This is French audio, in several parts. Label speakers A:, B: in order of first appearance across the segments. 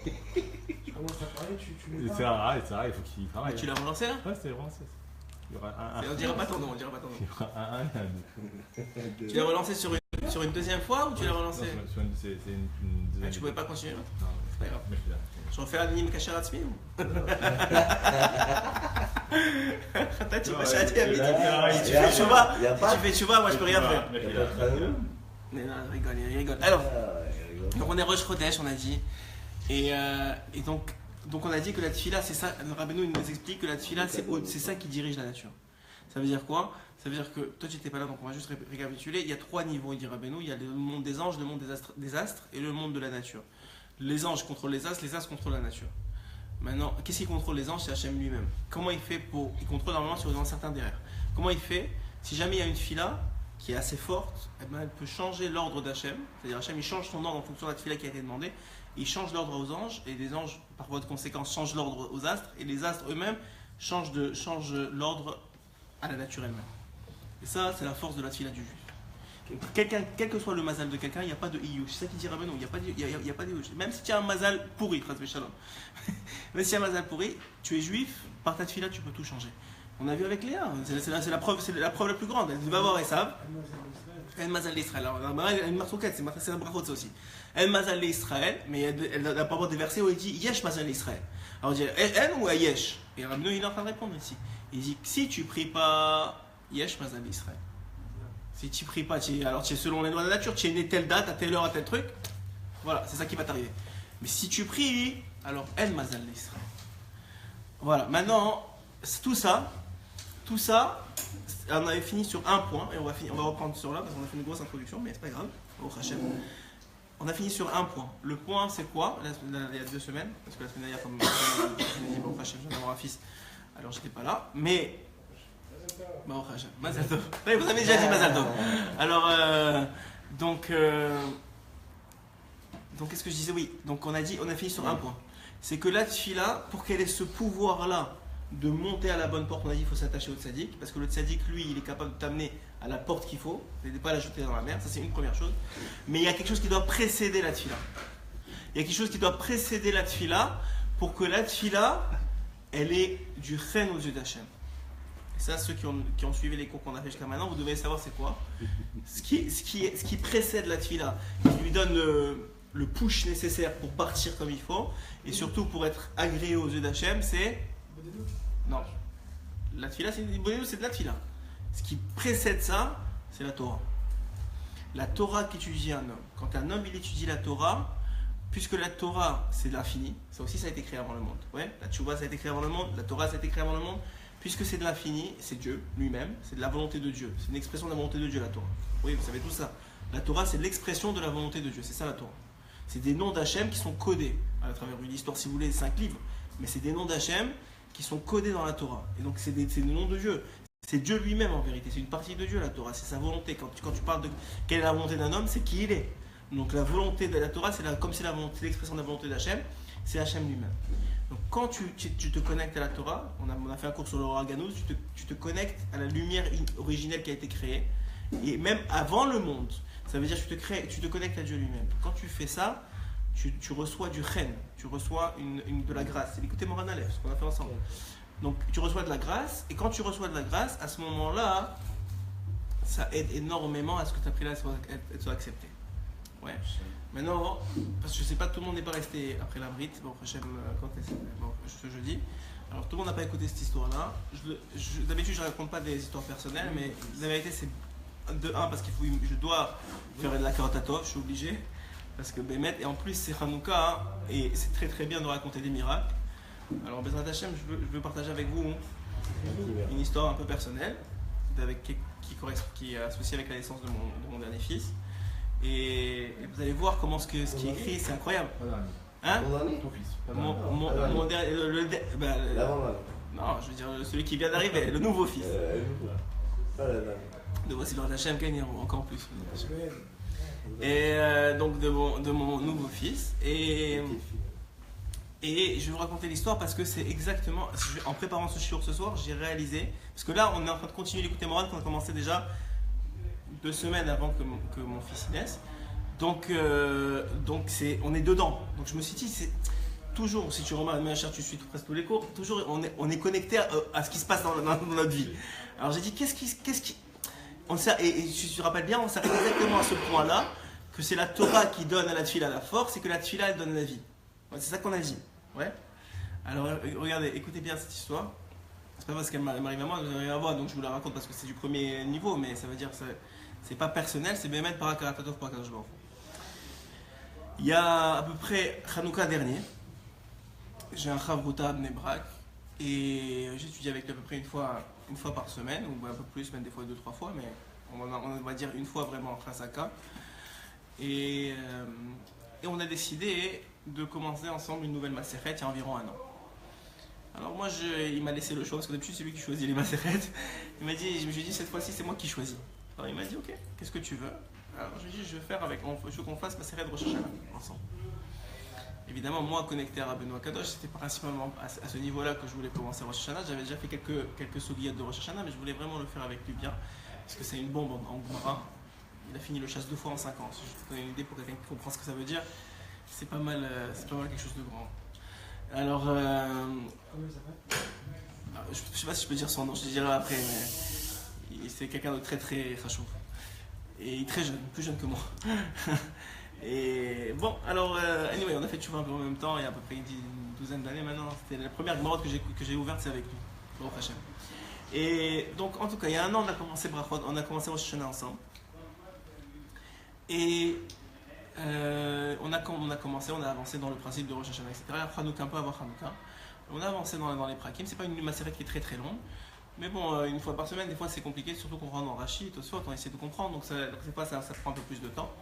A: Tu commences à parler, tu mets
B: C'est
A: pas.
B: rare, c'est rare, il faut qu'il travaille.
C: Tu l'as relancé là?
B: Ouais, c'est vraiment ça. Il y aura un.
C: On dirait pas ton nom, on dirait pas ton nom.
B: Il y aura un et un deux.
C: Tu l'as relancé sur une deuxième fois ou tu l'as relancé?
B: Non, c'est une deuxième.
C: Ah, tu pouvais pas continuer là?
B: Non,
C: C'est pas grave.
B: mais je suis là.
C: Je refais un anime caché Ratsmi ou? Attends, tu vas chez Adi à midi. Si tu fais Chouba,
D: Y a pas-
C: si tu fais Chouba, moi je peux rien faire.
B: Mais
D: Il
B: je
D: y a
B: suis
D: pas
B: là.
D: de train.
C: Mais non, il rigole. Alors,
D: Ah,
C: donc on est Rosh Chodesh, on a dit. Et donc on a dit que la tfila, c'est ça. Rabbeinu il nous explique que la tfila, c'est ça qui dirige la nature. Ça veut dire quoi? Ça veut dire que toi tu n'étais pas là, donc on va juste récapituler. Il y a trois niveaux, il dit Rabbeinu. Il y a le monde des anges, le monde des astres et le monde de la nature. Les anges contrôlent les astres contrôlent la nature. Maintenant, qu'est-ce qui contrôle les anges? C'est Hachem lui-même. Comment il fait pour. Il contrôle normalement sur un certain derrière. Comment il fait? Si jamais il y a une fila qui est assez forte, eh ben, elle peut changer l'ordre d'Hachem. C'est-à-dire Hachem il change son ordre en fonction de la fila qui a été demandée. Il change l'ordre aux anges et les anges, par voie de conséquence, changent l'ordre aux astres et les astres eux-mêmes changent l'ordre à la nature elle-même. Et ça, c'est la force de la fila du juif. Quelqu'un, quel que soit le mazal de quelqu'un, il n'y a pas de iyush. C'est ça qui dit Rabbeinu, il n'y a pas de iyush. Même si tu as un mazal pourri, même si tu as un mazal pourri, tu es juif, par ta fila tu peux tout changer. On a vu avec Léa, c'est la preuve la plus grande. Elle va voir Esav. El Mazal d'Israël. Alors, une marsoukette, c'est un brachot ça aussi. El Mazal d'Israël, mais elle n'a pas des versets où il dit Yesh Mazal d'Israël. Alors on dit El ou Yesh. Et Rabbeinu il est en train de répondre ici. Il dit si tu pries pas Yesh Mazal d'Israël. Si tu pries pas, alors tu es selon les lois de la nature, tu es né telle date, à telle heure, à tel truc. Voilà, c'est ça qui va t'arriver. Mais si tu pries, alors El Mazal d'Israël. Voilà, maintenant, tout ça, on avait fini sur un point, et on va reprendre sur là, parce qu'on a fait une grosse introduction, mais c'est pas grave, au Hachem. On a fini sur un point. Le point, c'est quoi? Il y a 2 semaines, parce que la semaine dernière, comme je dit, bon, Hachem, je viens d'avoir un fils, alors j'étais pas là, mais. Bon, Hachem, Mazal Tov. Oui, vous avez déjà dit Mazal Tov. Alors, donc, qu'est-ce que je disais? Oui, donc on a fini sur un point. C'est que la tfila, pour qu'elle ait ce pouvoir-là, de monter à la bonne porte, on a dit qu'il faut s'attacher au tzaddik, parce que le tzaddik, lui, il est capable de t'amener à la porte qu'il faut, et de ne pas la jeter dans la mer, ça c'est une première chose. Mais il y a quelque chose qui doit précéder la tfila. Il y a quelque chose qui doit précéder la tfila pour que la tfila, elle ait du chen aux yeux d'Hachem. Et ça, ceux qui ont suivi les cours qu'on a fait jusqu'à maintenant, vous devez savoir c'est quoi. Ce qui précède la tfila, qui lui donne le push nécessaire pour partir comme il faut, et surtout pour être agréé aux yeux d'Hachem, c'est. Non. La tfila, c'est de la tfila. Ce qui précède ça, c'est la Torah. La Torah qu'étudie un homme. Quand un homme il étudie la Torah, puisque la Torah c'est l'infini, ça aussi ça a été créé avant le monde. Ouais, la Tchouva ça a été créé avant le monde, la Torah ça a été créé avant le monde, puisque c'est de l'infini, c'est Dieu lui-même, c'est de la volonté de Dieu. C'est une expression de la volonté de Dieu la Torah. Oui, vous savez tout ça. La Torah c'est l'expression de la volonté de Dieu, c'est ça la Torah. C'est des noms d'Hachem qui sont codés à travers une histoire, si vous voulez, 5 livres, mais c'est des noms d'Hachem qui sont codés dans la Torah. Et donc c'est des noms de Dieu. C'est Dieu lui-même en vérité. C'est une partie de Dieu la Torah. C'est sa volonté. Quand tu parles de quelle est la volonté d'un homme, c'est qui il est. Donc la volonté de la Torah, comme c'est l'expression de la volonté d'Hachem, c'est Hachem lui-même. Donc quand tu te connectes à la Torah, on a fait un cours sur le Raganous, tu te connectes à la lumière originelle qui a été créée. Et même avant le monde, ça veut dire que tu te connectes à Dieu lui-même. Quand tu fais ça, tu reçois du chen, tu reçois de la grâce. C'est l'écouter Moran Aleph, ce qu'on a fait ensemble. Donc tu reçois de la grâce, et quand tu reçois de la grâce, à ce moment-là, ça aide énormément à ce que tu as pris là soit accepté. Ouais. Maintenant, parce que je sais pas, tout le monde n'est pas resté après la brite, bon, ce jeudi. Alors tout le monde n'a pas écouté cette histoire-là. D'habitude, je ne raconte pas des histoires personnelles, mais la vérité, c'est parce je dois faire de la karotatov, je suis obligé. Parce que Bémet, et en plus c'est Hanouka, et c'est très très bien de raconter des miracles. Alors Bezrat Hashem, je veux partager avec vous une histoire un peu personnelle, qui est associée avec la naissance de mon dernier fils. Et vous allez voir comment ce qui est écrit, c'est incroyable. Hein?
B: Ton fils.
C: Mon dernier. Non, je veux dire celui qui vient d'arriver, le nouveau fils. De voici Bezrat Hashem, gagne encore plus. Et donc de mon nouveau fils. Et je vais vous raconter l'histoire parce que c'est exactement. En préparant ce shiur ce soir, j'ai réalisé. Parce que là, on est en train de continuer d'écouter Moran, qu'on a commencé déjà 2 semaines avant que mon fils naisse. Donc on est dedans. Donc je me suis dit, toujours, si tu remarques, mais cher, tu suis presque tous les cours, toujours on est connecté à ce qui se passe dans notre vie. Alors j'ai dit, qu'est-ce qui. Et si tu te rappelles bien, on s'arrête exactement à ce point-là, que c'est la Torah qui donne à la tefila la force et que la tefila elle donne la vie. Ouais, c'est ça qu'on a dit. Ouais. Alors regardez, écoutez bien cette histoire. C'est pas parce qu'elle m'arrive à moi, vous allez la voir, donc je vous la raconte parce que c'est du premier niveau, mais ça veut dire que c'est pas personnel, c'est bien mettre par Akaratatov par Akadosh Baruch Hu. Il y a à peu près Hanouka dernier, j'ai un Chavruta à Bnei Brak et j'étudie avec lui à peu près une fois par semaine, ou un peu plus, même des fois 2-3 fois, mais on va dire une fois vraiment en Chazaka. Et on a décidé de commencer ensemble une nouvelle Maseret il y a environ 1 an. Alors moi, il m'a laissé le choix, parce que d'habitude c'est lui qui choisit les Maseret. Je me suis dit, cette fois-ci c'est moi qui choisis. Alors il m'a dit, ok, qu'est-ce que tu veux? Alors je lui ai dit, je veux qu'on fasse Maseret Rosh Hashanah ensemble. Évidemment, moi, connecté à Rabbeinu Akadosh, c'était principalement à ce niveau-là que je voulais commencer Rosh Hashanah. J'avais déjà fait quelques sougiyot de Rosh Hashanah, mais je voulais vraiment le faire avec lui bien, parce que c'est une bombe en Gemara. Il a fini le chasse 2 fois en 5 ans. Si je te donne une idée pour quelqu'un qui comprend ce que ça veut dire, c'est pas mal quelque chose de grand. Alors,
A: Comment il s'appelle?
C: je sais pas si je peux dire son nom, je te dirai après, mais c'est quelqu'un de très très chaud. Et il est très jeune, plus jeune que moi. Et bon, alors, anyway, on a fait Tchouva un peu en même temps, il y a à peu près une douzaine d'années maintenant. C'était la première Gemara que j'ai ouverte, c'est avec lui, Baruch Hashem. Et donc, en tout cas, il y a 1 an, on a commencé Brachot, on a commencé Rosh Hashanah ensemble. Et on a avancé dans le principe de Rosh Hashanah, etc. Hanouka, un peu avant Hanouka. On a avancé dans les prakim. C'est pas une maseret qui est très très longue. Mais bon, une fois par semaine, des fois c'est compliqué, surtout qu'on rentre dans Rashi, Tosfot, on essaie de comprendre, donc ça prend un peu plus de temps.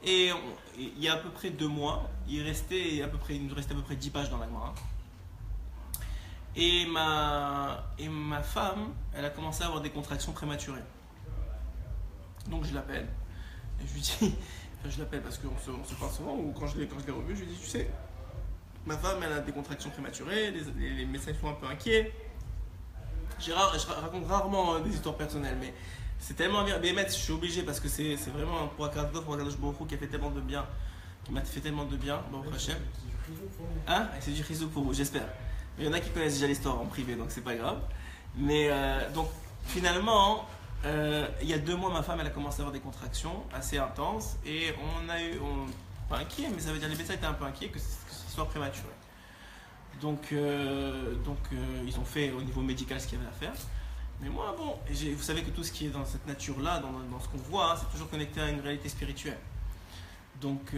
C: Et il y a à peu près 2 mois, il nous restait à peu près 10 pages dans la Gemara. Et ma femme, elle a commencé à avoir des contractions prématurées. Donc je l'appelle. Et je lui dis, je l'appelle parce qu'on se parle souvent, ou quand je l'ai revu, je lui dis, tu sais, ma femme, elle a des contractions prématurées, les médecins sont un peu inquiets. Je raconte rarement des histoires personnelles, mais c'est tellement bien. Mais je suis obligé parce que c'est vraiment pour Akadosh Baruch Hu qui a fait tellement de bien, qui m'a fait tellement de bien, Baruch Hashem. Hein? C'est du chizou pour vous, j'espère. Mais il y en a qui connaissent déjà l'histoire en privé, donc c'est pas grave. Mais donc finalement, il y a 2 mois, ma femme elle a commencé à avoir des contractions assez intenses et pas inquiet, mais ça veut dire les médecins étaient un peu inquiets que ce soit prématuré. Donc ils ont fait au niveau médical ce qu'il y avait à faire. Mais moi, bon, vous savez que tout ce qui est dans cette nature-là, dans ce qu'on voit, c'est toujours connecté à une réalité spirituelle. Donc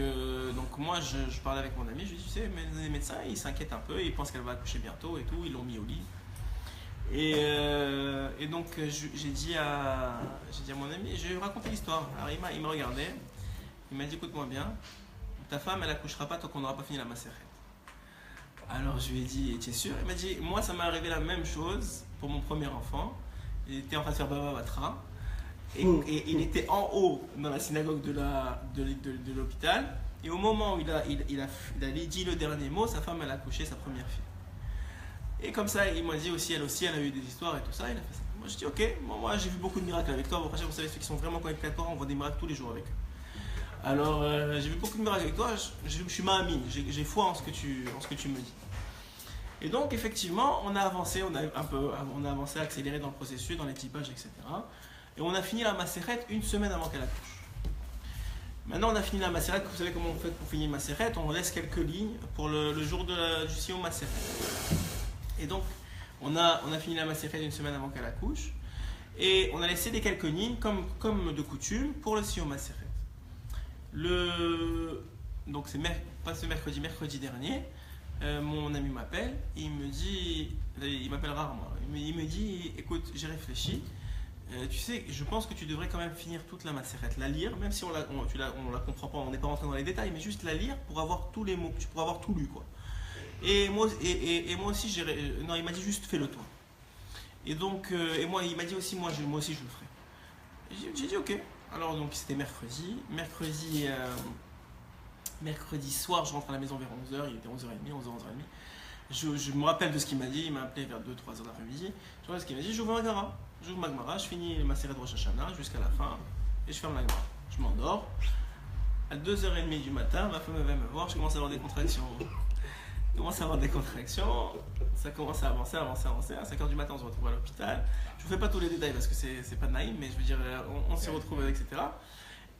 C: moi, je parlais avec mon ami, je lui dis, tu sais, les médecins, ils s'inquiètent un peu, ils pensent qu'elle va accoucher bientôt et tout, ils l'ont mis au lit. Et donc j'ai dit à mon ami, j'ai raconté l'histoire. Alors il m'a regardé, il m'a dit, écoute-moi bien, ta femme, elle accouchera pas tant qu'on n'aura pas fini la macérette. Alors je lui ai dit, tu es sûr? Il m'a dit, moi ça m'est arrivé la même chose pour mon premier enfant. Il était en train de faire Baba Batra. Et il était en haut dans la synagogue de l'hôpital. Et au moment où il a dit le dernier mot, sa femme elle a accouché sa première fille. Et comme ça, il m'a dit aussi, elle a eu des histoires et tout ça. Il a fait ça. Moi je dis, ok, moi j'ai vu beaucoup de miracles avec toi. Vous savez, ceux qui sont vraiment connectés à toi, on voit des miracles tous les jours avec eux. Alors j'ai vu beaucoup de miracles avec toi. Je suis ma'amine, j'ai foi en ce que tu me dis. Et donc effectivement, on a avancé, accéléré dans le processus, dans les typages, etc. Et on a fini la macérette 1 semaine avant qu'elle accouche. Maintenant, on a fini la macérette. Vous savez comment on fait pour finir une macérette? On laisse quelques lignes pour le jour du Siyum macérette. Et donc, on a fini la macérette 1 semaine avant qu'elle accouche. Et on a laissé des quelques lignes, comme de coutume, pour le Siyum macérette. Donc, pas ce mercredi dernier, mon ami m'appelle et il me dit, il m'appelle rarement, il me dit, écoute, j'ai réfléchi, tu sais, je pense que tu devrais quand même finir toute la macérette, la lire, même si on la comprend pas, on n'est pas rentré dans les détails, mais juste la lire pour avoir tous les mots, pour avoir tout lu, quoi. Et moi aussi, non, il m'a dit juste fais-le toi. Et donc, il m'a dit aussi, moi aussi je le ferai. J'ai dit ok. Alors donc c'était mercredi soir, je rentre à la maison vers 11h, il était 11h30, 11h30. Je me rappelle de ce qu'il m'a dit, il m'a appelé vers 2-3h d'après-midi. Je vois ce qu'il m'a dit, j'ouvre ma Gemara, je finis ma série de Rosh Hashanah jusqu'à la fin et je ferme la Gemara. Je m'endors. À 2h30 du matin, ma femme va me voir, je commence à avoir des contractions. commence à avoir des contractions, ça commence à avancer. À 5h du matin, on se retrouve à l'hôpital. Je vous fais pas tous les détails parce que c'est pas naïf, mais je veux dire, on s'y retrouve, etc.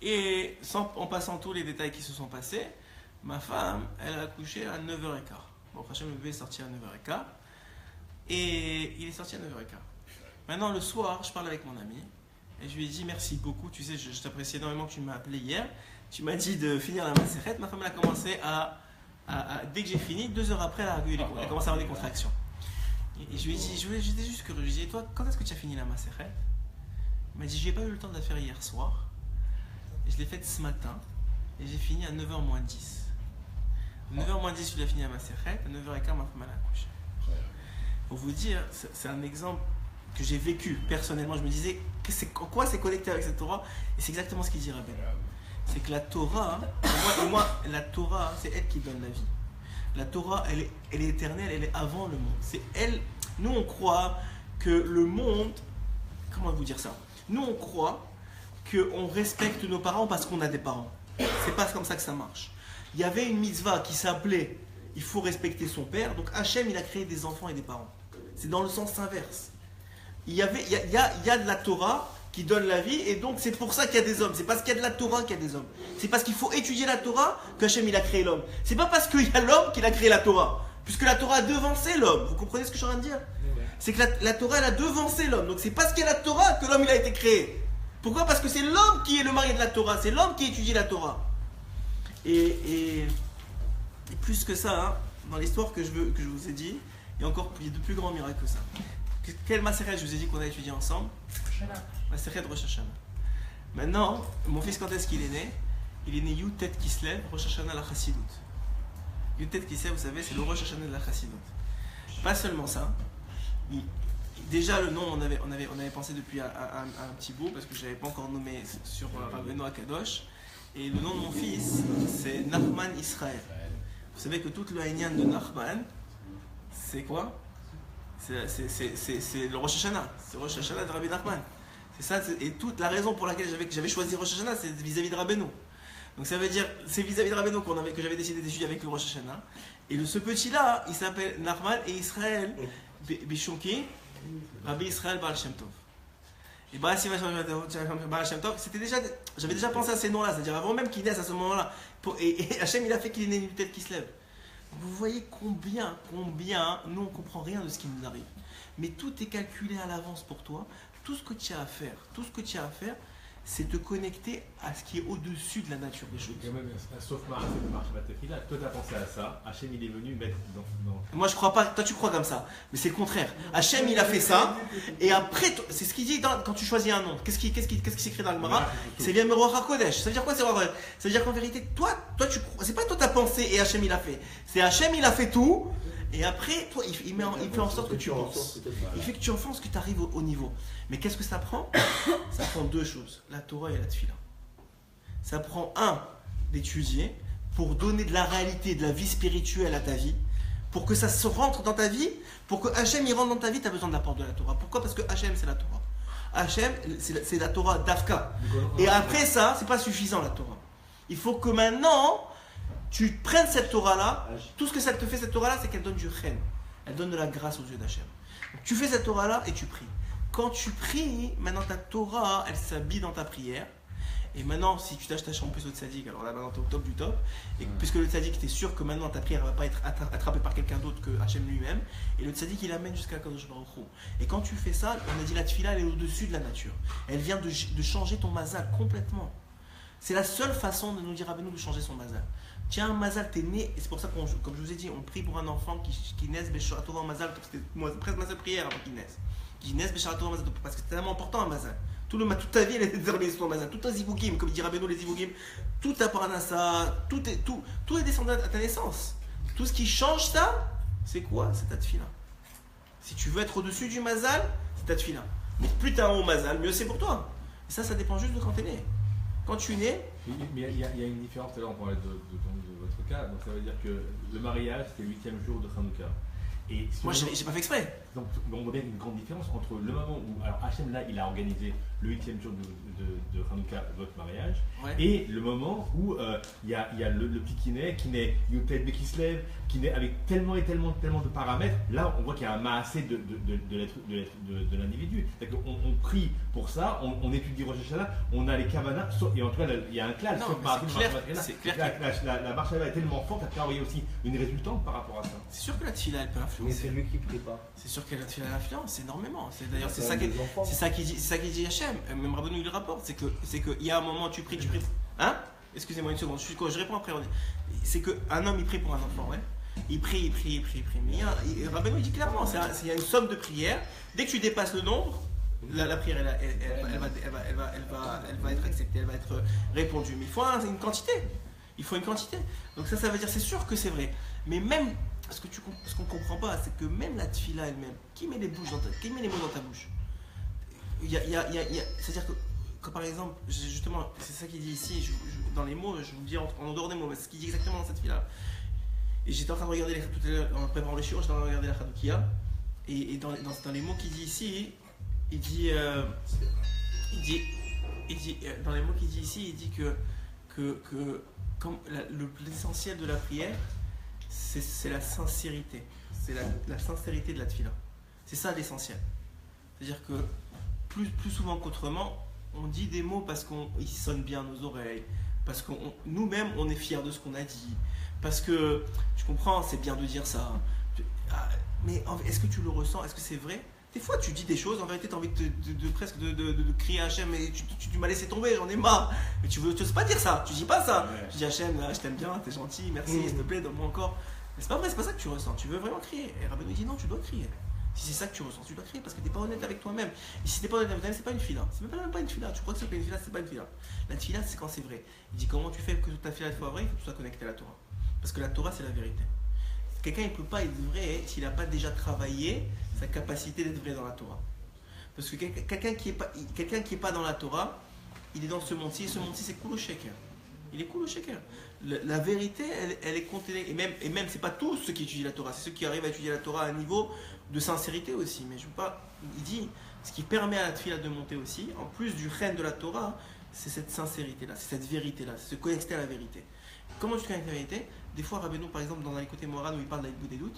C: Et en passant tous les détails qui se sont passés, ma femme, elle a accouché à 9h15. Bon, franchement, le bébé est sorti à 9h15. Et il est sorti à 9h15. Maintenant, le soir, je parle avec mon ami. Et je lui ai dit merci beaucoup. Tu sais, je t'apprécie énormément que tu m'as appelé hier. Tu m'as dit de finir la macérette. Ma femme, elle a commencé dès que j'ai fini, 2 heures après, elle a commencé à avoir des contractions. Et je lui ai dit, j'étais juste curieux. Je lui ai dit, toi, quand est-ce que tu as fini la macérette? Il m'a dit, j'ai pas eu le temps de la faire hier soir. Et je l'ai faite ce matin. Et j'ai fini à 9h moins 10. 9h moins 10, je l'ai fini à macérette. À 9h15, ma femme, elle a accouché. Pour vous dire, c'est un exemple que j'ai vécu personnellement. Je me disais, en quoi c'est connecté avec cette Torah? Et c'est exactement ce qu'il dit Rabbi. C'est que la Torah, pour moi, la Torah, c'est elle qui donne la vie. La Torah, elle est éternelle, elle est avant le monde. C'est elle. Nous, on croit que le monde. Comment vous dire ça? Nous, on croit qu'on respecte nos parents parce qu'on a des parents. C'est pas comme ça que ça marche. Il y avait une mitzvah qui s'appelait il faut respecter son père. Donc Hachem, il a créé des enfants et des parents. C'est dans le sens inverse. Il y a de la Torah qui donne la vie, et donc c'est pour ça qu'il y a des hommes. C'est parce qu'il y a de la Torah qu'il y a des hommes. C'est parce qu'il faut étudier la Torah qu'Hachem il a créé l'homme. C'est pas parce qu'il y a l'homme qu'il a créé la Torah, puisque la Torah a devancé l'homme. Vous comprenez ce que je suis en train de dire? C'est que la Torah elle a devancé l'homme. Donc c'est parce qu'il y a la Torah que l'homme il a été créé. Pourquoi? Parce que c'est l'homme qui est le mari de la Torah. C'est l'homme qui étudie la Torah. Et plus que ça, hein, dans l'histoire que je vous ai dit, il y a de plus grands miracles que ça. Quelle macérette je vous ai dit qu'on a étudié ensemble? Macérette Rosh Hashanah. Maintenant, mon fils, quand est-ce qu'il est né? Il est né Yutet Kislev, Rosh Hashanah la Chassidut. Yutet Kislev, vous savez, c'est le Rosh Hashanah de la Chassidut. Pas seulement ça. Déjà, le nom, on avait pensé depuis un petit bout, parce que je n'avais pas encore nommé sur Rabbeinu Akadosh. Et le nom de mon fils, c'est Nachman Israël. Vous savez que tout le Haïnian de Nachman, c'est quoi? C'est le Rosh Hashanah. C'est le Rosh Hashanah de Rabbi Nachman. C'est ça, et toute la raison pour laquelle j'avais choisi Rosh Hashanah, c'est vis-à-vis de Rabbeinu. Donc ça veut dire, c'est vis-à-vis de Rabbeinu que j'avais décidé d'étudier avec le Rosh Hashanah. Et ce petit-là, il s'appelle Nachman et Israël Bishonki, Rabbi Israël Baal Shem Tov. Et Baal Shem Tov, j'avais déjà pensé à ces noms-là, c'est-à-dire avant même qu'il naisse à ce moment-là. Et Hachem, il a fait qu'il est né une tête qui se lève. Vous voyez combien, nous on ne comprend rien de ce qui nous arrive. Mais tout est calculé à l'avance pour toi. Tout ce que tu as à faire, c'est te connecter à ce qui est au-dessus de la nature des choses.
B: Sauf Marche Batefila, toi tu as pensé à ça, Hachem il est venu mettre dans...
C: Moi je crois pas, toi tu crois comme ça, mais c'est le contraire. Hachem il a fait ça, et après, c'est ce qu'il dit quand tu choisis un nom. Qu'est-ce qui s'écrit dans le Gemara? C'est bien Meroach HaKodesh. Ça veut dire quoi? Ça veut dire qu'en vérité, toi tu crois, c'est pas toi t'as pensé et Hachem il a fait. C'est Hachem il a fait tout, et après, toi il fait en sorte que tu penses. Il fait que tu enfonces, que tu arrives au niveau. Mais qu'est-ce que ça prend? Ça prend deux choses, la Torah et la Tfila. Ça prend d'étudier pour donner de la réalité, de la vie spirituelle à ta vie, pour que ça se rentre dans ta vie, pour que Hachem y rentre dans ta vie, tu as besoin de l'apport de la Torah. Pourquoi? Parce que Hachem c'est la Torah. Hachem c'est la Torah d'Afka. Et après ça, c'est pas suffisant la Torah. Il faut que maintenant, tu prennes cette Torah-là, tout ce que ça te fait cette Torah-là, c'est qu'elle donne du chen. Elle donne de la grâce aux yeux d'Hachem. Donc, tu fais cette Torah-là et tu pries. Quand tu pries, maintenant ta Torah, elle s'habille dans ta prière. Et maintenant, si tu t'attaches en plus au tzaddik, alors là maintenant tu es au top du top. Et puisque le tzaddik, tu es sûr que maintenant ta prière ne va pas être attrapée par quelqu'un d'autre que Hachem lui-même. Et le tzaddik, il amène jusqu'à Kadosh Baruch Hu. Et quand tu fais ça, on a dit la tfila, elle est au-dessus de la nature. Elle vient de changer ton mazal complètement. C'est la seule façon de nous dire Rabbeinu de changer son mazal. Tu as un mazal, tu es né, et c'est pour ça que, comme je vous ai dit, on prie pour un enfant qui naisse, Beshara Torah mazal, c'était presque ma seule prière avant qu'il naisse. Qui naissent Beshara Torah mazal, parce que c'est tellement important un mazal. Toute ta vie, elle est déterminée sur ton mazal. Tout un zivugim, comme dit Rabbeinu, les zivugim, tout ta parnassa, tout est descendu à ta naissance. Tout ce qui change ça, c'est quoi? C'est ta tfila. Si tu veux être au-dessus du mazal, c'est ta tfila. Mais plus tu as un haut mazal, mieux c'est pour toi. Et ça dépend juste de quand tu es né. Quand tu es né.
B: Mais il y a une différence, là on parlait de votre cas, donc ça veut dire que le mariage c'est le 8e jour de Hanouka.
C: Moi j'ai pas fait exprès.
B: Donc on voit bien une grande différence entre le moment où, alors Hachem là il a organisé le 8e jour de Hanouka, votre mariage,
C: Ouais.
B: et le moment où il y a le petit qui naît Yotet Bekislev, qui naît avec tellement et tellement de paramètres. Là, on voit qu'il y a un maassé de l'individu. C'est-à-dire qu'on prie pour ça, on étudie Rosh Hashanah, on a les kavanas, et en tout cas, il y a un clash.
C: Non,
B: sauf
C: mais
B: par
C: c'est clair que-
B: la marche est tellement forte, elle peut envoyer aussi une résultante par rapport à ça.
C: C'est sûr que la tefila elle peut
D: Mais
C: influencer.
D: c'est lui qui prie pas.
C: C'est sûr que la tefila elle influence énormément. D'ailleurs c'est
D: Ça
C: ça
D: a
C: qui
D: des enfants.
C: c'est ça qui dit Hachem. Même Rabbeinu il le rapporte. C'est que il y a un moment tu pries. Hein? Excusez-moi une seconde. Je réponds après. C'est que un homme il prie pour un enfant, ouais. Il prie. Mais Rabbeinu il dit clairement, il y a une somme de prières. Dès que tu dépasses le nombre, la prière elle va être acceptée, elle va être répondue. Mais il faut une quantité. Il faut une quantité. Donc ça veut dire, c'est sûr que c'est vrai. Mais même, ce qu'on comprend pas, c'est que même la tefila elle-même, qui met les mots dans ta bouche? C'est-à-dire que par exemple, justement, c'est ça qu'il dit ici, dans les mots, je vous le dis en dehors des mots, mais c'est ce qu'il dit exactement dans cette tefila. Et j'étais en train de regarder tout à l'heure, en préparant le shiur, j'étais en train de regarder la Chadoukia. Et dans les mots qu'il dit ici, il dit dans les mots qu'il dit ici, il dit que comme l'essentiel de la prière, c'est la sincérité. C'est la sincérité de la tefila. C'est ça l'essentiel. C'est-à-dire que plus souvent qu'autrement, on dit des mots parce qu'ils sonnent bien à nos oreilles, parce que nous-mêmes, on est fiers de ce qu'on a dit, parce que, tu comprends, c'est bien de dire ça. Mais est-ce que tu le ressens? Est-ce que c'est vrai? Des fois, tu dis des choses, en vérité, tu as envie presque de crier à Hachem, mais tu m'as laissé tomber, j'en ai marre. Mais tu n'oses pas dire ça, tu dis pas ça.
B: Ouais.
C: Tu dis Hachem, là, je t'aime bien, t'es gentil, merci, s'il te plaît, donne-moi encore. Mais c'est pas vrai, c'est pas ça que tu ressens. Tu veux vraiment crier. Et Rabbeinu dit non, tu dois crier. Si c'est ça que tu ressens, tu dois crier parce que t'es pas honnête avec toi-même. Et si t'es pas honnête avec toi-même, c'est pas une fila. C'est même pas une fila. Tu crois que c'est une fila, c'est pas une fila. La fila, c'est quand c'est vrai. Il dit comment tu fais que toute ta fila soit vraie, il faut que tu sois connecté à la Torah. Parce que la Torah, c'est la vérité. Quelqu'un, il peut pas être vrai s'il n'a pas déjà travaillé sa capacité d'être vrai dans la Torah. Parce que quelqu'un qui est pas dans la Torah, il est dans ce monde-ci, et ce monde-ci, c'est cool au shaker. Il est cool au shaker. La vérité, elle est contenue. Et même, c'est pas tous ceux qui étudient la Torah, c'est ceux qui arrivent à étudier la Torah à un niveau de sincérité aussi. Mais je veux pas. Il dit, ce qui permet à la tefila de monter aussi, en plus du reine de la Torah, c'est cette sincérité-là, c'est cette vérité-là, c'est se connecter à la vérité. Comment tu te connectes à la vérité? Des fois, Rabbeinu, par exemple, dans un côté Moran où il parle d'Aïd Boudédout,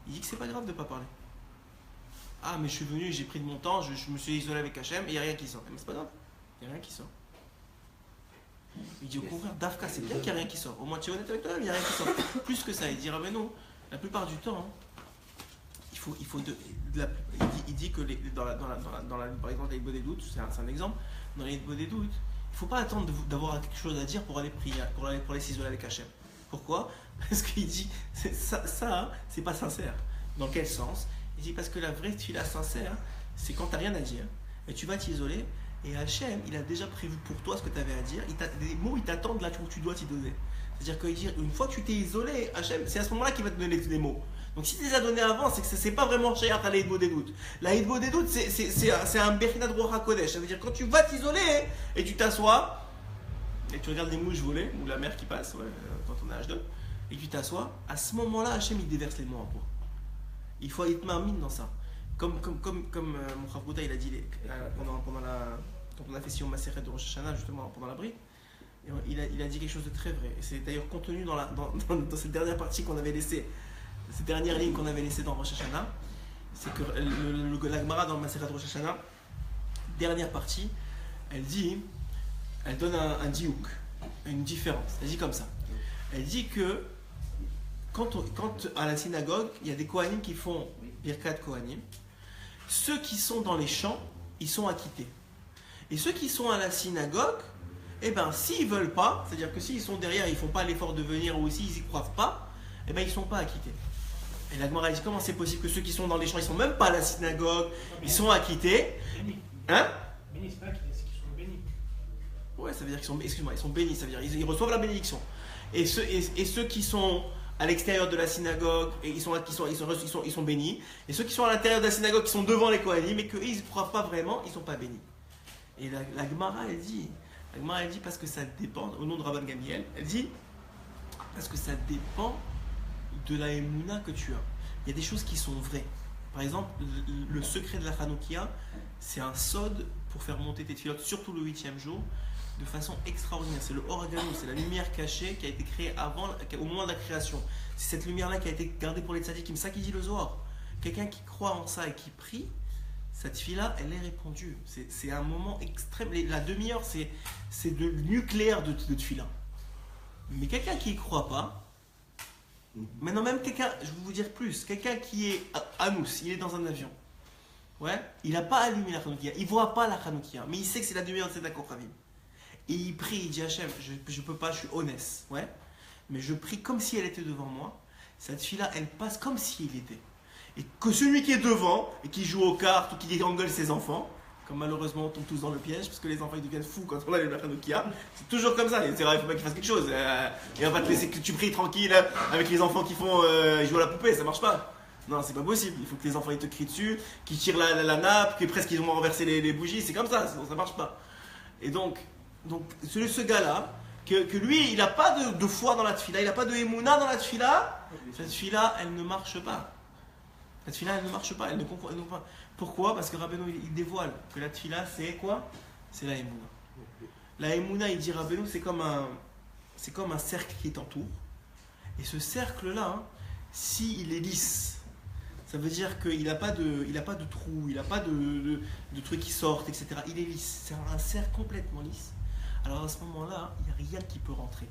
C: il dit que c'est pas grave de pas parler. Ah, mais je suis venu, j'ai pris de mon temps, je me suis isolé avec Hachem et il n'y a rien qui sort. Mais c'est pas grave, il n'y a rien qui sort. Il dit au contraire, Dafka, c'est bien qu'il n'y a rien qui sort. Au moins, tu es honnête avec toi-même, il n'y a rien qui sort. Plus que ça, il dit Rabbeinu, la plupart du temps, il dit que par exemple, les Bodé doutes, c'est un exemple, dans les Bodé doutes, il ne faut pas attendre d'avoir quelque chose à dire pour aller prier, pour aller s'isoler avec Hachem. Pourquoi? Parce qu'il dit, c'est pas sincère. Dans quel sens? Il dit parce que la vraie tefila sincère, c'est quand tu n'as rien à dire, et tu vas t'isoler, et Hachem, il a déjà prévu pour toi ce que tu avais à dire, des mots, il t'attendent là où tu dois t'y donner. C'est-à-dire qu'une fois que tu t'es isolé, Hachem, c'est à ce moment-là qu'il va te donner les mots. Donc si tu les as donnés avant, c'est que c'est pas vraiment cher à l'Aïd Boudédout. L'Aïd Boudédout, c'est un Berinat Ruach HaKodesh. Ça veut dire quand tu vas t'isoler et tu t'assois, et tu regardes les mouches voler, ou la mer qui passe, ouais, quand on est à H2, et tu t'assois, à ce moment-là, Hachem, il déverse les mots en toi. Il faut être marmine dans ça. Comme mon Rav Bouta, il a dit quand on a fait Sion Maseret de Rosh Hashanah, justement pendant la bride, il a dit quelque chose de très vrai. Et c'est d'ailleurs contenu dans cette dernière partie qu'on avait laissée, cette dernière ligne qu'on avait laissée dans Rosh Hashanah. C'est que la Gemara dans le Maseret de Rosh Hashanah, dernière partie, elle donne un diouk, une différence. Elle dit comme ça. Elle dit que quand à la synagogue, il y a des Kohanim qui font Birkat Kohanim, ceux qui sont dans les champs, ils sont acquittés. Et ceux qui sont à la synagogue, eh ben, s'ils ne veulent pas, c'est-à-dire que s'ils sont derrière, ils ne font pas l'effort de venir ou s'ils n'y croient pas, eh ben, ils ne sont pas acquittés. Et la Gemara dit comment c'est possible que ceux qui sont dans les champs, ils ne sont même pas à la synagogue, ils sont acquittés? Hein?
A: Bénis, c'est pas qu'ils sont bénis.
C: Ouais, ça veut dire ils sont bénis, ça veut dire ils reçoivent la bénédiction. Et ceux qui sont à l'extérieur de la synagogue, et ils sont bénis. Et ceux qui sont à l'intérieur de la synagogue, qui sont devant les Kohanim, mais qu'ils ne croient pas vraiment, ils ne sont pas bénis. Et la Gemara, elle dit parce que ça dépend, au nom de Rabban Gamiel, elle dit parce que ça dépend de la émouna que tu as. Il y a des choses qui sont vraies. Par exemple, le secret de la Hanoukia, c'est un sod pour faire monter tes tfilotes, surtout le 8e jour, de façon extraordinaire. C'est le organo, c'est la lumière cachée qui a été créée au moment de la création. C'est cette lumière-là qui a été gardée pour les tzadikim. C'est ça qui dit le Zohar. Quelqu'un qui croit en ça et qui prie, cette fille-là, elle est répandue. C'est un moment extrême. La demi-heure, c'est de nucléaire de tefila. Mais quelqu'un qui n'y croit pas, maintenant même quelqu'un, je vais vous dire plus, quelqu'un qui est à nous, il est dans un avion, ouais, il n'a pas allumé la Hanoukia, il ne voit pas la Hanoukia, mais il sait que c'est la demi-heure de Tzedakot Ravim. Et il prie, il dit Hachem, je ne peux pas, je suis honnête, ouais, mais je prie comme si elle était devant moi. Cette fille-là, elle passe comme si il était. Et que celui qui est devant et qui joue aux cartes ou qui engueule ses enfants, comme malheureusement on tombe tous dans le piège, parce que les enfants ils deviennent fous quand on a les Hanoukia, c'est toujours comme ça. Il ne faut pas qu'ils fassent quelque chose. Et on va te laisser que tu pries tranquille avec les enfants qui font jouer à la poupée, ça marche pas. Non, c'est pas possible. Il faut que les enfants ils te crient dessus, qu'ils tirent la nappe, que presque ils vont renverser les bougies, c'est comme ça, sinon ça marche pas. Et donc ce gars-là, que lui il n'a pas de foi dans la tefila, il n'a pas de émouna dans la tefila, cette tefila elle ne marche pas. La tefila, elle ne marche pas, elle ne comprend pas. Pourquoi? Parce que Rabbeinu, il dévoile que la tefila, c'est quoi? C'est la émouna. La émouna, il dit Rabbeinu, c'est comme un cercle qui t'entoure. Et ce cercle-là, hein, s'il est lisse, ça veut dire qu'il n'a pas de trous, il n'a pas de trucs qui sortent, etc. Il est lisse. C'est un cercle complètement lisse. Alors à ce moment-là, il n'y a rien qui peut rentrer.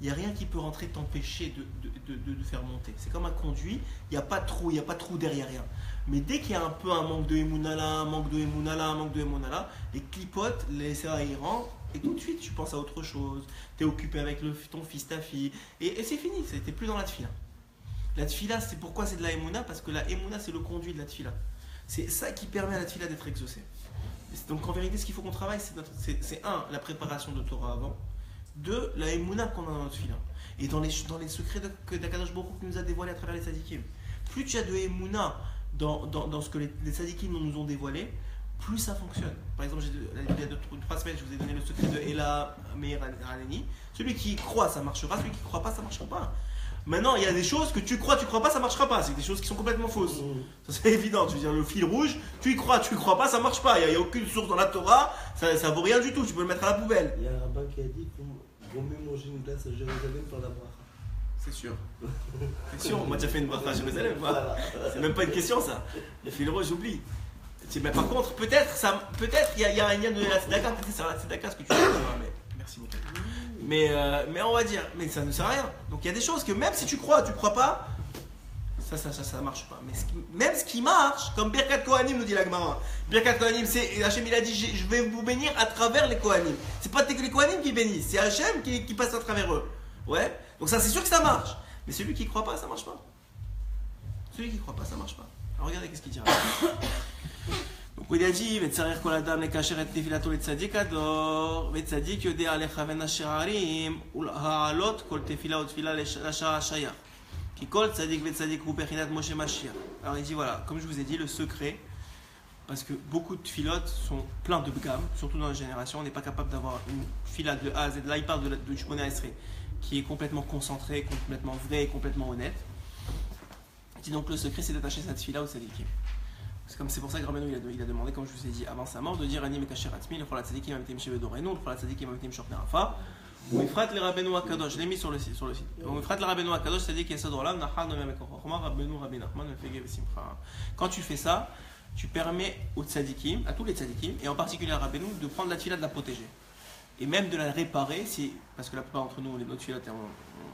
C: Il n'y a rien qui peut rentrer t'empêcher de faire monter. C'est comme un conduit, il n'y a pas de trou, il n'y a pas de trou derrière rien. Mais dès qu'il y a un peu un manque de émouna là, un manque de émouna là, un manque de émouna là, les clipotes, les serres ils rentrent, et tout de suite tu penses à autre chose. Tu es occupé avec ton fils, ta fille, et c'est fini, tu n'es plus dans la tefila. La tefila, c'est pourquoi c'est de la émouna? Parce que la émouna, c'est le conduit de la tefila. C'est ça qui permet à la tefila d'être exaucée. Donc en vérité, ce qu'il faut qu'on travaille, c'est la préparation de Torah avant. 2, la émouna qu'on a dans notre fila. Et dans les secrets que d'Akadosh Baruch Hu nous a dévoilés à travers les tzadikim. Plus tu as de émouna dans ce que les tzadikim nous ont dévoilé, plus ça fonctionne. Par exemple, il y a 3 semaines, je vous ai donné le secret de Ela Meir Aleni. Celui qui croit, ça marchera. Celui qui ne croit pas, ça ne marchera pas. Maintenant, il y a des choses que tu crois pas, ça ne marchera pas. C'est des choses qui sont complètement fausses. Ça, c'est évident. Je veux dire, le fil rouge, tu y crois pas, ça ne marche pas. Il n'y a aucune source dans la Torah, ça ne vaut rien du tout. Tu peux le mettre à la poubelle.
D: Il y a un rabbin qui a dit qu'il vaut mieux manger une glace à Jérusalem par la bracha.
C: C'est sûr. C'est sûr, on m'a déjà fait une bracha à Jérusalem. Voilà. C'est même pas une question, ça. Le fil rouge, j'oublie. Mais par contre, peut-être il y a un lien de la tzedaka. Peut-être c'est la tzedaka ce que tu dis. Mais merci beaucoup. Mais on va dire, mais ça ne sert à rien. Donc il y a des choses que même si tu crois pas, ça marche pas. Mais même ce qui marche, comme Birkat Kohanim nous dit la Gemara. Birkat Kohanim, c'est Hachem, il a dit je vais vous bénir à travers les Kohanim. C'est pas les Kohanim qui bénissent, c'est Hachem qui passe à travers eux. Ouais. Donc ça c'est sûr que ça marche. Mais celui qui croit pas, ça marche pas. Celui qui croit pas, ça marche pas. Alors regardez qu'est-ce qu'il dit. Donc il a dit וצריך כל אדם לקשר את תפילתו לצדיק הדור וצדיק יודע לכוון השערים ולהעלות כל תפילה ותפילה לשער השייך כי כל צדיק וצדיק הוא בחינת משה משיח. Alors il dit voilà, comme je vous ai dit, le secret, parce que beaucoup de filotes sont pleins de gammes, surtout dans la génération, on n'est pas capable d'avoir une fila de A à Z. Là il parle de Shmona Esrei qui est complètement concentré, complètement vrai et complètement honnête. Il dit donc le secret c'est d'attacher cette fila au tzadikim. C'est pour ça que Rabbeinu il a demandé, comme je vous ai dit avant sa mort, de dire Ani mekacher atzmi, le chol tzadikim avitim shevedorenu, le chol tzadikim avitim shortner afa. Umifrat le Rabbeinu Akadosh, je l'ai mis sur le site. Umifrat le Rabbeinu Akadosh, c'est-à-dire qu'il y a ce droit-là, nachal no memekor chokhma, Rabbeinu Rabbi Nachman mefege v'simcha. Quand tu fais ça, tu permets aux tzadikim, à tous les tzadikim, et en particulier à Rabbeinu, de prendre la tefila, de la protéger. Et même de la réparer, parce que la plupart d'entre nous, les notre tefila,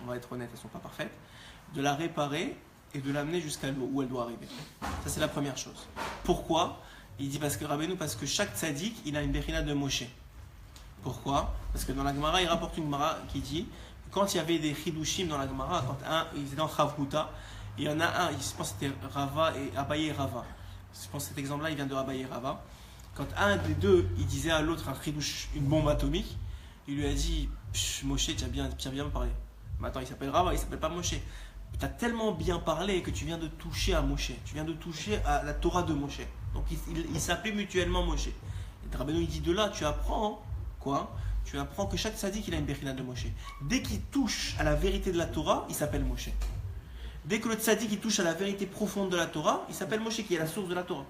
C: on va être honnête, elles ne sont pas parfaites, de la réparer et de l'amener jusqu'à où elle doit arriver. Ça c'est la première chose. Pourquoi? Il dit parce que chaque tzaddik il a une bechina de Moshe. Pourquoi? Parce que dans la Gemara il rapporte une Gemara qui dit quand il y avait des chidushim dans la Gemara, quand ils étaient en Chavruta, il y en a un, je pense que c'était Rava et Abaye et Rava. Je pense que cet exemple-là il vient de Abaye et Rava. Quand un des deux il disait à l'autre un chidush, une bombe atomique, il lui a dit Moshe tu as bien parlé. Mais attends, il s'appelle Rava, il s'appelle pas Moshe. Tu as tellement bien parlé que tu viens de toucher à Moshe, tu viens de toucher à la Torah de Moshe. Donc ils s'appelaient mutuellement Moshe. Et Rabbeinu il dit de là, tu apprends quoi? Tu apprends que chaque tzaddik il a une bechina de Moshe. Dès qu'il touche à la vérité de la Torah, il s'appelle Moshe. Dès que le tzaddik il touche à la vérité profonde de la Torah, il s'appelle Moshe qui est la source de la Torah.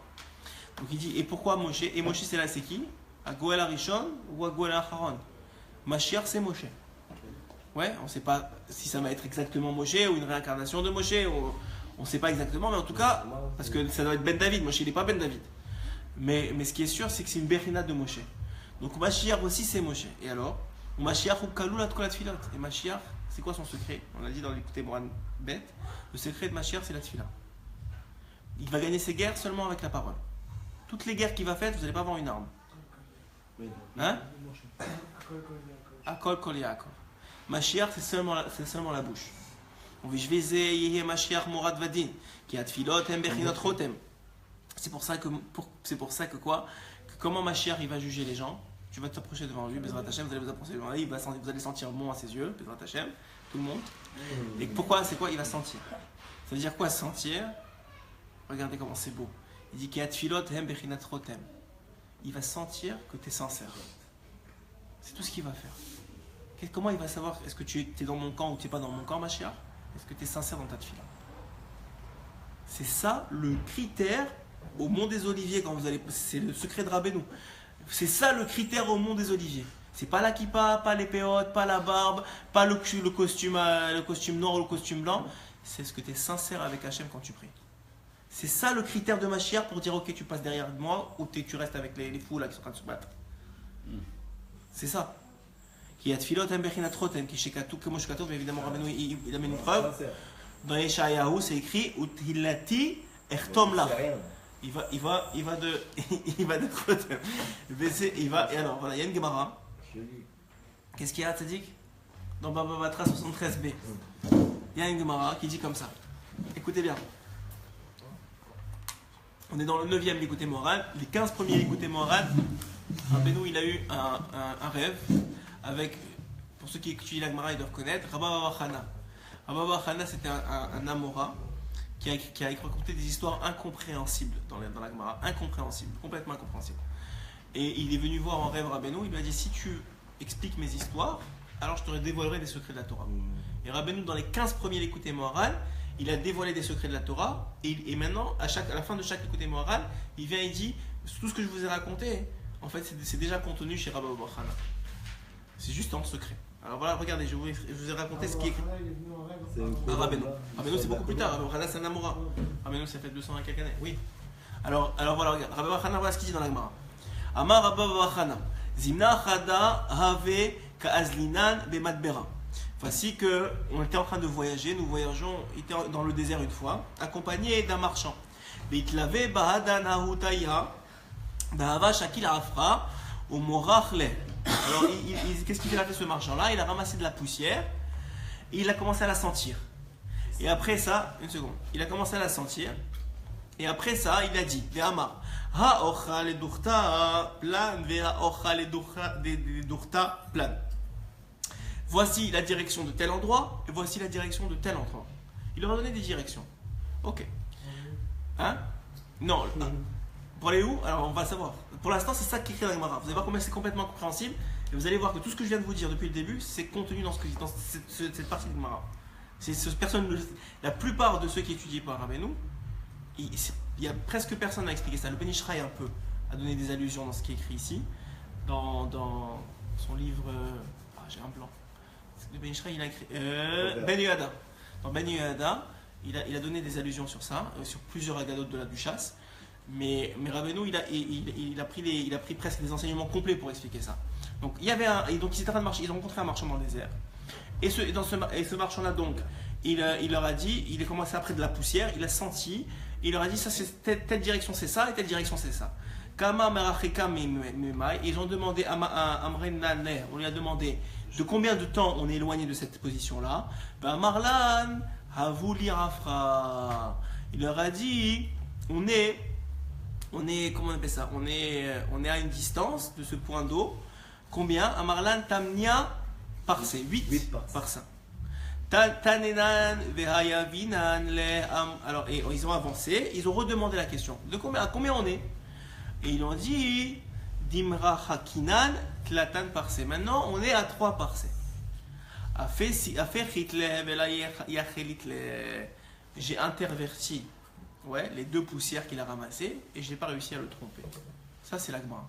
C: Donc il dit, et pourquoi Moshe? Et Moshe c'est là, c'est qui? À Goël Arishon ou à Goël Acharon? Mashiach c'est Moshe. Ouais, on ne sait pas si ça va être exactement Moshe ou une réincarnation de Moshe. On ne sait pas exactement, mais en tout cas, parce que ça doit être Ben David. Moshe il n'est pas Ben David. Mais ce qui est sûr, c'est que c'est une Bechina de Moshe. Donc Mashiach aussi c'est Moshe. Et alors? Mashiach ou Kaloulat Kolat Tfilot. Et Mashiach, c'est quoi son secret? On l'a dit dans l'écouté Moran Bet. Le secret de Mashiach c'est la Tfila. Il va gagner ses guerres seulement avec la parole. Toutes les guerres qu'il va faire, vous n'allez pas avoir une arme. Hein? Akol Kol Yaakov. Mashiach, c'est seulement la bouche. On dit, je vais Yehe Mashiach Morad Vadin, qui a Tfilot Hem Bechinot Chotem. C'est pour ça que quoi? Que comment Mashiach il va juger les gens? Tu vas t'approcher devant lui, Bezrat Hashem, vous allez vous approcher devant lui, vous allez sentir bon à ses yeux, Bezrat Hashem, tout le monde. Et pourquoi? C'est quoi? Il va sentir. Ça veut dire quoi sentir? Regardez comment c'est beau. Il dit qu'il y a Tfilot Hem Bechinot Chotem. Il va sentir que tu es sincère. C'est tout ce qu'il va faire. Comment il va savoir est-ce que tu es dans mon camp ou tu n'es pas dans mon camp, Mashiach? Est-ce que tu es sincère dans ta tefila? C'est ça le critère au Mont des Oliviers quand vous allez. C'est le secret de Rabbeinu. C'est ça le critère au Mont des Oliviers. C'est pas la kippa, pas les péotes, pas la barbe, pas le costume noir ou le costume blanc. C'est ce que tu es sincère avec Hachem quand tu pries. C'est ça le critère de Mashiach pour dire ok tu passes derrière moi ou tu restes avec les fous là qui sont en train de se battre. C'est ça. Qui a tfilot hem bechinat rotem, qui shekatu kemo shekatu, mais évidemment Rabbeinu il amène une preuve. Dans Yeshayahu c'est écrit uthilati ertom la. Il va de rotem. Et alors voilà, il y a une Gemara. Qu'est-ce qu'il y a, Tzadik? Dans Baba Batra 73b. Il y a une Gemara qui dit comme ça. Écoutez bien. On est dans le 9e l'écouté moral. Les 15 premiers l'écouté moral. Rabbeinu il a eu un rêve avec, pour ceux qui étudient la Gemara ils doivent connaître, Rabba Baba Chana. Rabba Baba Chana c'était un Amora qui a raconté des histoires incompréhensibles dans la Gemara, incompréhensibles, complètement incompréhensibles. Et il est venu voir en rêve Rabbeinu, il lui a dit si tu expliques mes histoires, alors je te dévoilerai des secrets de la Torah. Et Rabbeinu dans les 15 premiers l'écouté moral, il a dévoilé des secrets de la Torah et maintenant à la fin de chaque écouté moral, il vient et dit tout ce que je vous ai raconté, en fait c'est déjà contenu chez Rabba Baba Chana. C'est juste en secret. Alors voilà, regardez, je vous ai raconté ce qui est écrit. Rabbeinu. Rabbeinu c'est beaucoup plus tard. Rabba Baba Chana c'est un Amora. Rabbeinu ça fait 200 et quelques années. Oui. Alors voilà, regarde. Rabba Baba Chana, voilà ce qu'il dit dans la Gemara. Amar Rabba Baba Chana. Zimna Chada Have Kaazlinan Bematbera. Voici que on était en train de voyager. Nous voyageons, était dans le désert une fois, accompagné d'un marchand. Beitlave Bahadan Ahutaya Bahava Shakil Afra au Morachle. Alors, qu'est-ce qu'il a fait ce marchand-là? Il a ramassé de la poussière et il a commencé à la sentir. Et après ça, une seconde, il a commencé à la sentir et après ça, il a dit Ve'amar Ha ocha le durta plan ve'a ocha le durta plan. Voici la direction de tel endroit et voici la direction de tel endroit. Il leur a donné des directions. Ok. Hein? Non. Pour aller où? Alors on va savoir. Pour l'instant, c'est ça qui est écrit dans la Gemara. Vous allez voir combien c'est complètement compréhensible. Et vous allez voir que tout ce que je viens de vous dire depuis le début, c'est contenu dans cette partie de Gemara. La plupart de ceux qui étudient par Rabbeinu, il y a presque personne à expliquer ça. Le Ben Ishraï un peu a donné des allusions dans ce qui est écrit ici, dans son livre. J'ai un blanc. Le Ben Ishraï, il a écrit Ben Yehuda. Dans Ben Yehuda, il a donné des allusions sur ça, sur plusieurs agadotes de la Duchasse. Mais Rabbeinu, il a pris presque des enseignements complets pour expliquer ça. Donc ils étaient en train de marcher, ils ont rencontré un marchand dans le désert. Et ce marchand-là donc, il leur a dit, il a commencé après de la poussière, il a senti, il leur a dit ça c'est telle direction c'est ça et telle direction c'est ça. Kama meracheka memai, ils ont demandé à Amrenane, on lui a demandé de combien de temps on est éloigné de cette position-là. Ben Marlan havuli rafra, il leur a dit on est comment on appelle ça? On est à une distance de ce point d'eau. Combien? Amarlan tamnia parsé. 8 parsins. Tanenan vehayavinan le. Alors, et ils ont avancé. Ils ont redemandé la question. À combien on est? Et ils ont dit Dimra hakinan tlatan parsé. Maintenant, on est à 3 parsés. J'ai interverti ouais, les 2 poussières qu'il a ramassées et je n'ai pas réussi à le tromper. Ça, c'est la Gemara.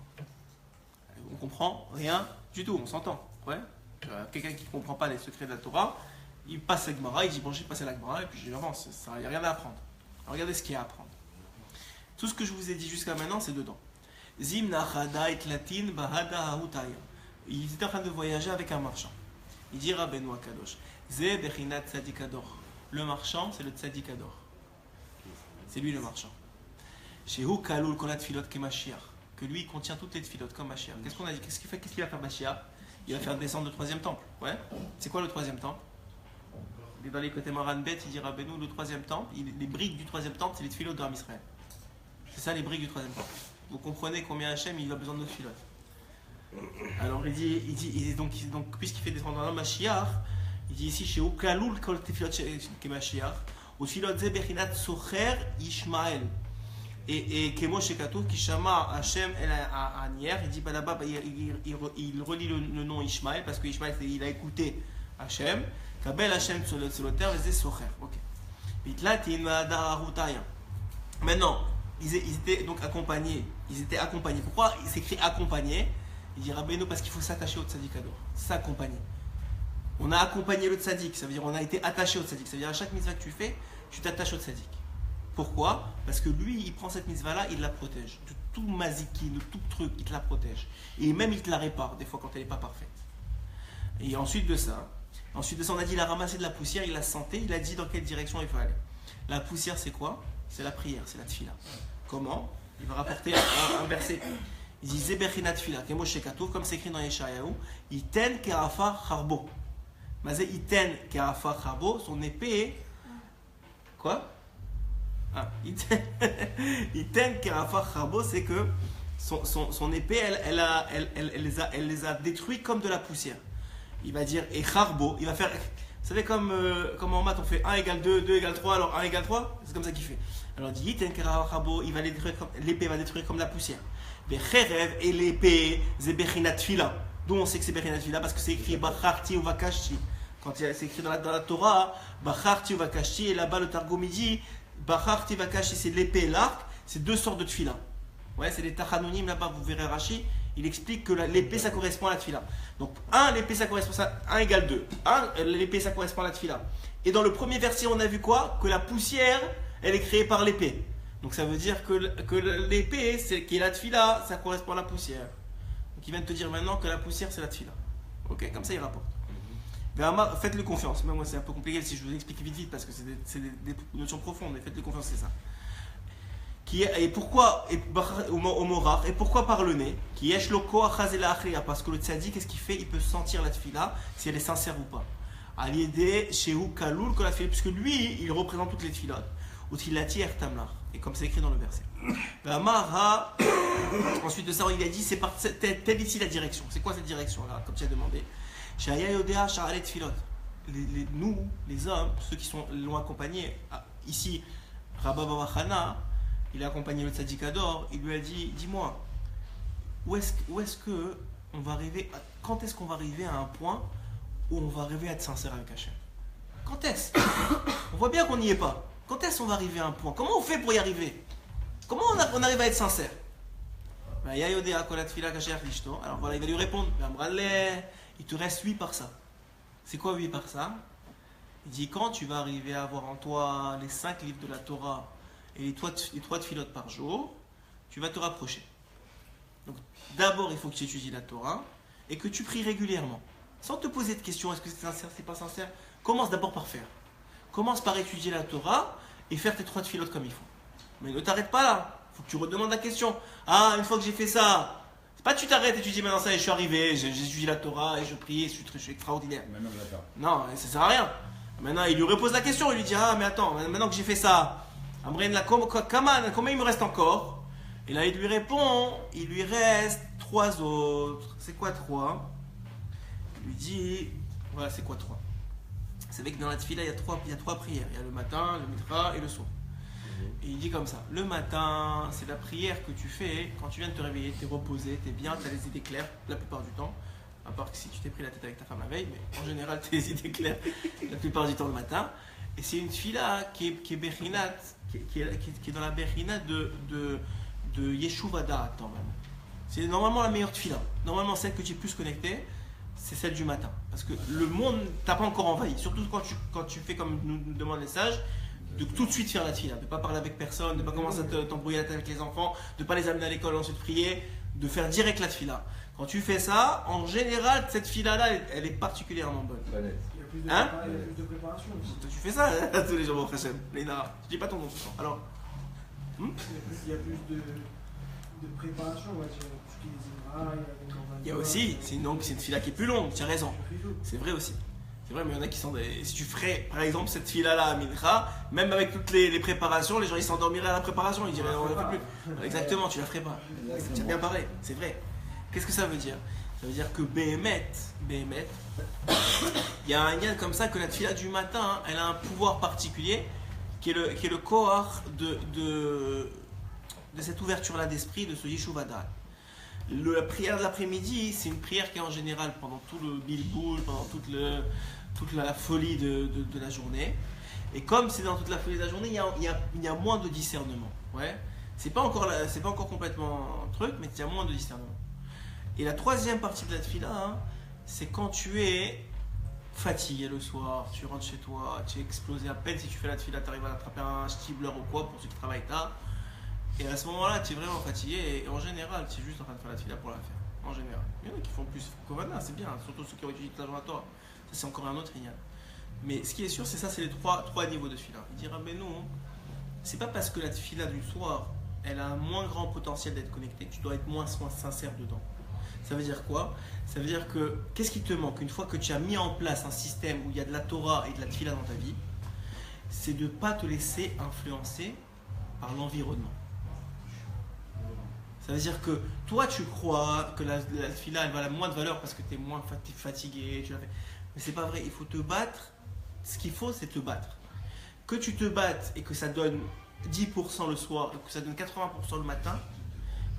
C: On comprend rien du tout, on s'entend. Ouais. Quelqu'un qui ne comprend pas les secrets de la Torah, il passe la Gemara, il dit bon, j'ai passé la Gemara et puis j'avance. Il n'y a rien à apprendre. Alors, regardez ce qu'il y a à apprendre. Tout ce que je vous ai dit jusqu'à maintenant, c'est dedans. Zimna Chada et Latin Bahada Hautaya. Il était en train de voyager avec un marchand. Il dit Rabbeinu Akadosh. Ze Bechinat Tzadikador. Le marchand, c'est le Tzadikador. C'est lui le marchand. Shehu Kalul Kolat Filot Kemashiach. Que lui, il contient toutes les tfilotes comme Mashiach. Qu'est-ce qu'on a dit? Qu'est-ce qu'il va faire Mashiach? Il va faire descendre le 3e temple. Ouais. C'est quoi le 3e temple? Dans les côtés Maranbet, il dit Rabbeinu, le 3e temple, les briques du 3e temple, c'est les tfilotes d'Am Israël. C'est ça les briques du 3e temple. Vous comprenez combien Hachem il a besoin de nos tfilotes. Alors il dit donc puisqu'il fait descendre un Mashiach, il dit ici chez Ukaloul kol tefilot ke Mashiach, ou tefilot ze bechinat socher Ishmael. Et Kemo Shekatou qui chama Hachem el Anier, il dit bah là-bas il relie le nom Ishmael parce que Ishmael il a écouté Hachem, Kabel Hachem sur le terre et socher. OK. Maintenant, ils étaient donc accompagnés. Pourquoi il s'écrit accompagné? Il dit Rabbeinu parce qu'il faut s'attacher au tzadikador. S'accompagner. On a accompagné le tzadik, ça veut dire on a été attaché au tzadik. Ça veut dire à chaque mitzvah que tu fais, tu t'attaches au tzadik. Pourquoi? Parce que lui, il prend cette mitzvah-là, il la protège. De tout maziki, de tout truc, il te la protège. Et même il te la répare, des fois quand elle n'est pas parfaite. Et ensuite de ça, on a dit il a ramassé de la poussière, il la sentait, il a dit dans quelle direction il faut aller. La poussière, c'est quoi? C'est la prière, c'est la tfila. Comment? Il va rapporter un verset. Il dit Zebechinat tfila, Kemo Shekatouf, comme c'est écrit dans Yeshayahu, Iten kerafa charbo. Mazé Iten kerafa charbo, son épée. Quoi? Iten kerafa charbo, c'est que son épée, elle les a détruits comme de la poussière. Il va dire et charbo, il va faire. Vous savez, comme en maths, on fait 1 égale 2, 2 égale 3, alors 1 égale 3, c'est comme ça qu'il fait. Alors il dit, l'épée va détruire comme la poussière. Les cherev et l'épée, c'est bechinat tfila. D'où on sait que c'est bechinat tfila? Parce que c'est écrit bacharti ou vakashti. Quand c'est écrit dans la Torah, bacharti ou vakashti, et là-bas le Targum dit, bacharti vakashti, c'est l'épée et l'arc, c'est 2 sortes de tfila. Ouais, c'est les tachanonim là-bas, vous verrez Rashi, il explique que l'épée ça correspond à la tfila. Donc 1, l'épée ça correspond à 1 égale 2. 1, l'épée ça correspond à la tfila. Et dans le premier verset, on a vu quoi? Que la poussière, elle est créée par l'épée. Donc ça veut dire que l'épée, qui est la tfila, ça correspond à la poussière. Donc il vient de te dire maintenant que la poussière, c'est la tfila. Ok, comme ça il rapporte. Faites-le confiance. Même moi c'est un peu compliqué si je vous explique vite parce que c'est des notions profondes, mais faites-le confiance, c'est ça. Et pourquoi par le nez? Parce que le tzaddik, qu'est-ce qu'il fait? Il peut sentir la tfila si elle est sincère ou pas. Puisque lui, il représente toutes les tfilotes. Et comme c'est écrit dans le verset. Ensuite de ça, il a dit c'est telle ici la direction. C'est quoi cette direction-là? Comme tu as demandé. Nous, les hommes, ceux qui l'ont accompagné, ici, Rabba Bavachana, il a accompagné le tzadikador, il lui a dit dis-moi, où est-ce que on va arriver, quand est-ce qu'on va arriver à un point où on va arriver à être sincère avec Hachem? Quand est-ce? On voit bien qu'on n'y est pas. Quand est-ce qu'on va arriver à un point? Comment on fait pour y arriver? Comment on arrive à être sincère? Alors voilà, il va lui répondre, il te reste 8 par ça. C'est quoi 8 par ça? Il dit quand tu vas arriver à avoir en toi les 5 livres de la Torah et les 3 tfilotes par jour, tu vas te rapprocher. Donc d'abord il faut que tu étudies la Torah et que tu pries régulièrement. Sans te poser de questions, est-ce que c'est sincère, c'est pas sincère? Commence d'abord par faire. Commence par étudier la Torah et faire tes 3 tfilotes comme il faut. Mais ne t'arrête pas là. Il faut que tu redemandes la question. Ah, une fois que j'ai fait ça, c'est pas tu t'arrêtes et tu dis maintenant ça et je suis arrivé, j'ai étudié la Torah et je prie et je suis extraordinaire. Non, ça sert à rien. Maintenant il lui repose la question, il lui dit ah mais attends, maintenant que j'ai fait ça, combien il me reste encore? Et là il lui répond, il lui reste 3 autres. C'est quoi 3? Il lui dit, voilà c'est quoi 3? C'est vrai que dans la tefila il y a 3 prières. Il y a le matin, le mitra et le soir. Et il dit comme ça, le matin, c'est la prière que tu fais quand tu viens de te réveiller, tu es reposé, tu es bien, tu as les idées claires la plupart du temps, à part que si tu t'es pris la tête avec ta femme la veille, mais en général tu as les idées claires la plupart du temps le matin. Et c'est une tefila qui est bechinat, qui est dans la berina de Yeshuv Da'at normalement. C'est normalement la meilleure tefila. Normalement, celle que tu es plus connecté, c'est celle du matin. Parce que le monde t'a pas encore envahi. Surtout quand tu fais comme nous demandent les sages, de tout de suite faire la tefila. De ne pas parler avec personne, de ne pas commencer à t'embrouiller la tête avec les enfants, de ne pas les amener à l'école, ensuite prier, de faire direct la tefila. Quand tu fais ça, en général, cette tefila-là, elle est particulièrement bonne.
A: Il y a plus de,
C: Hein
A: il y a plus de préparation aussi.
C: Tu fais ça tous les jours, mon frère, Léna. Je dis pas ton nom tout le temps. Alors,
A: Il y a plus de préparation, on va dire. Tout ce qui est Zimra,
C: il y a aussi, c'est une tefila qui est plus longue, tu as raison. C'est vrai aussi. C'est vrai, mais il y en a qui sont des... Si tu ferais, par exemple, cette fila-là à Mincha, même avec toutes les préparations, les gens ils s'endormiraient à la préparation, ils diraient on ne la fait plus. Exactement, tu la ferais pas. Tu as bien parlé, c'est vrai. Qu'est-ce que ça veut dire? Ça veut dire que Béhémet, il y a un lien comme ça que la fila du matin, hein, elle a un pouvoir particulier qui est le kohar de cette ouverture-là d'esprit, de ce Yeshuv Da'at. La prière de l'après-midi, c'est une prière qui est en général pendant tout le bilboul, pendant toute la folie de la journée. Et comme c'est dans toute la folie de la journée, il y a moins de discernement. Ouais. C'est pas encore complètement un truc, mais il y a moins de discernement. Et la troisième partie de la tefila, hein, c'est quand tu es fatigué le soir, tu rentres chez toi, tu es explosé à peine si tu fais la tefila, tu arrives à attraper un stibler ou quoi pour ceux qui travaillent tard. Et à ce moment-là, tu es vraiment fatigué et en général, tu es juste en train de faire la tefila pour la faire. En général. Il y en a qui font plus Kovana, c'est bien, surtout ceux qui ont étudié toute la journée à toi. Ça, c'est encore un autre signal. Mais ce qui est sûr, c'est ça, c'est les trois niveaux de tefila. Il dira, mais non, c'est pas parce que la tefila du soir, elle a un moins grand potentiel d'être connectée que tu dois être moins sincère dedans. Ça veut dire quoi? Ça veut dire que, qu'est-ce qui te manque? Une fois que tu as mis en place un système où il y a de la Torah et de la tefila dans ta vie, c'est de ne pas te laisser influencer par l'environnement. Ça veut dire que toi tu crois que la tefila elle va à moins de valeur parce que tu es moins fatigué, tu l'as fait. Mais c'est pas vrai, il faut te battre. Ce qu'il faut, c'est te battre. Que tu te battes et que ça donne 10% le soir et que ça donne 80% le matin,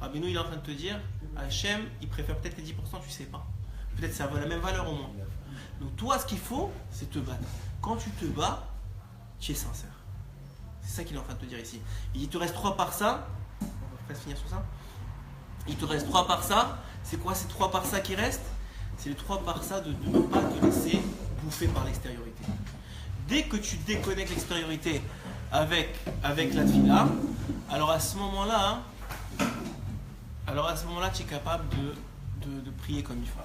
C: Rabbeinu il est en train de te dire, Hachem il préfère peut-être les 10%, tu sais pas. Peut-être ça vaut la même valeur au moins. Donc toi ce qu'il faut, c'est te battre. Quand tu te bats, tu es sincère. C'est ça qu'il est en train de te dire ici. Il te reste 3 par ça. On va presque finir sur ça. Il te reste 3 par ça. C'est quoi ces 3 par ça qui restent? C'est les 3 par ça de ne pas te laisser bouffer par l'extériorité. Dès que tu déconnectes l'extériorité avec la tefila, alors à ce moment-là, tu es capable de prier comme il faut.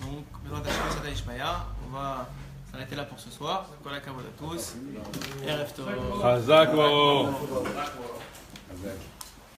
C: Donc, on va s'arrêter là pour ce soir. Kol hakavod à tous. Erev tov.
E: Chazak, Baro.